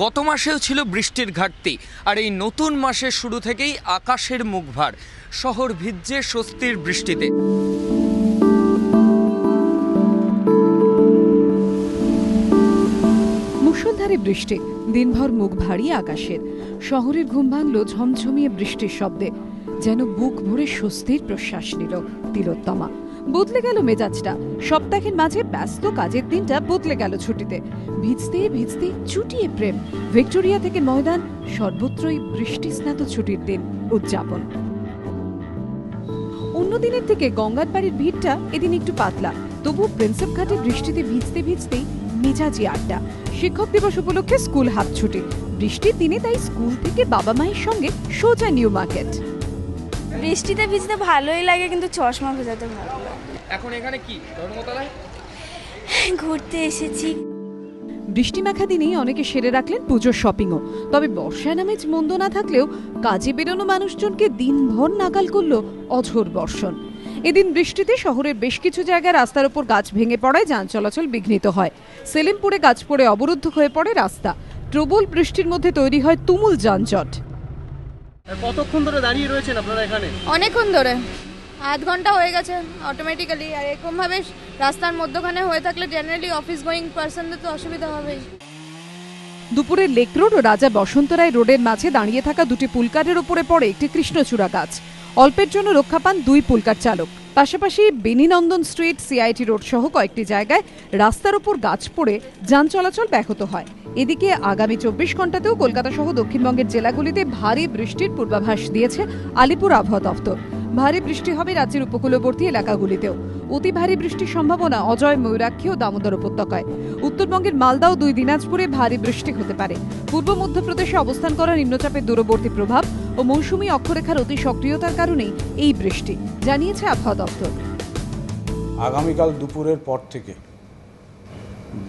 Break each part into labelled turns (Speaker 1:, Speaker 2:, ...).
Speaker 1: গত মাসেও ছিল বৃষ্টির ঘাটতি, আর এই নতুন মাসের শুরু থেকেই আকাশের মুখ ভার, শহর ভিজছে স্বস্তির বৃষ্টিতে।
Speaker 2: মুষলধারে বৃষ্টি, দিনভর মুখ ভারী আকাশের। শহরের ঘুম ভাঙল ঝমঝমিয়ে বৃষ্টির শব্দে, যেন বুক ভরে স্বস্তির প্রশ্বাস নিল তিলোত্তমা। বদলে গেল মেজাজটা। সপ্তাহের মাঝে ব্যস্ত কাজের দিনটা বদলে গেল ছুটিতে। ভিজতে ভিজতে চুটিয়ে প্রেম। ভিক্টোরিয়া থেকে ময়দান, সর্বত্রই বৃষ্টি স্নাত ছুটির দিন উদযাপন। অন্য দিনের থেকে গঙ্গার বাড়ির ভিড়টা এদিন একটু পাতলা, তবু প্রিন্সেপ ঘাটে বৃষ্টিতে ভিজতে ভিজতেই মেজাজি আড্ডা। শিক্ষক দিবস উপলক্ষে স্কুল হাফ ছুটি। বৃষ্টির দিনে তাই স্কুল থেকে বাবা মায়ের সঙ্গে সোজা নিউ মার্কেট।
Speaker 3: বৃষ্টিতে ভিজতে ভালোই লাগে, কিন্তু চশমা ভেজাতে ভালো লাগে।
Speaker 1: এখন এখানে কি ধর্মতলায়
Speaker 3: ঘুরতে এসেছি।
Speaker 2: বৃষ্টি মাখা দিনেই অনেকে সেরে রাখলেন পুজোর শপিংও। তবে বর্ষার নামে মন্দ না থাকলেও কাজে বেরোনো মানুষজনকে দিনভর নাগাল করল অঝোর বর্ষণ। এদিন বৃষ্টিতে শহরের বেশ কিছু জায়গায় রাস্তার উপর গাছ ভেঙে পড়ায় যান চলাচল বিঘ্নিত হয়। সেলিমপুরে গাছ পড়ে অবরুদ্ধ হয়ে পড়ে রাস্তা। প্রবল বৃষ্টির মধ্যে তৈরি হয় তুমুল যানজট।
Speaker 4: কতক্ষণ ধরে দাঁড়িয়ে রয়েছেন আপনারা এখানে?
Speaker 5: অনেকক্ষণ ধরে, আধ ঘন্টা হয়ে গেছে অটোমেটিক্যালি। আর এরকম ভাবে রাস্তার মধ্যখানে হয়ে থাকলে জেনারেলি অফিস গোয়িং পার্সনদের তো অসুবিধা হবেই।
Speaker 2: দুপুরে লেক রোড ও রাজা বসন্ত রায় রোডের মাঝে দাঁড়িয়ে থাকা দুটি পুলকারের উপরে পড়ে একটি কৃষ্ণচূড়া গাছ। অল্পের জন্য রক্ষা পান দুই পুলকার চালক। পাশাপাশি বেনিনন্দন স্ট্রিট, সিআইটি রোড সহ কয়েকটি জায়গায় রাস্তার উপর গাছ পড়ে যান চলাচল ব্যাহত হয়। এদিকে আগামী 24 ঘন্টাতেও কলকাতা সহ দক্ষিণবঙ্গের জেলাগুলিতে ভারী বৃষ্টির পূর্বাভাস দিয়েছে আলিপুর আবহাওয়া দফতর। ভারী বৃষ্টি হবে রাজ্যের উপকূলবর্তী এলাকাগুলিতেও। অতি ভারী বৃষ্টির সম্ভাবনা অজয়, ময়ূরাক্ষী ও দামোদর উপত্যকায়। উত্তরবঙ্গের মালদা ও 2 দিনাজপুরে ভারী বৃষ্টি হতে পারে। পূর্ব মধ্যপ্রদেশে অবস্থান করা নিম্নচাপের দূরবর্তী প্রভাব ও মৌসুমী অক্ষরেখার অতি সক্রিয়তার কারণেই এই বৃষ্টি, জানিয়েছে আবহাওয়া দপ্তর।
Speaker 6: আগামীকাল দুপুরের পর থেকে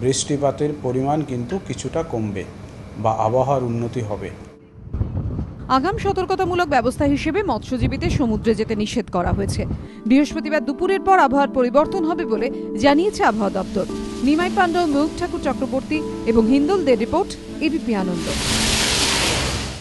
Speaker 6: বৃষ্টিপাতের পরিমাণ কিন্তু কিছুটা কমবে বা আবহাওয়ার উন্নতি হবে।
Speaker 2: আগাম সতর্কতামূলক ব্যবস্থা হিসেবে মৎস্যজীবীদের সমুদ্রে যেতে নিষেধ করা হয়েছে। বৃহস্পতিবার দুপুরের পর আবহাওয়ার পরিবর্তন হবে বলে জানিয়েছে আবহাওয়া দপ্তর। নিমাই পাণ্ডা, ময়ূখ ঠাকুর চক্রবর্তী এবং হিন্দলদের রিপোর্ট, এবিপি আনন্দ।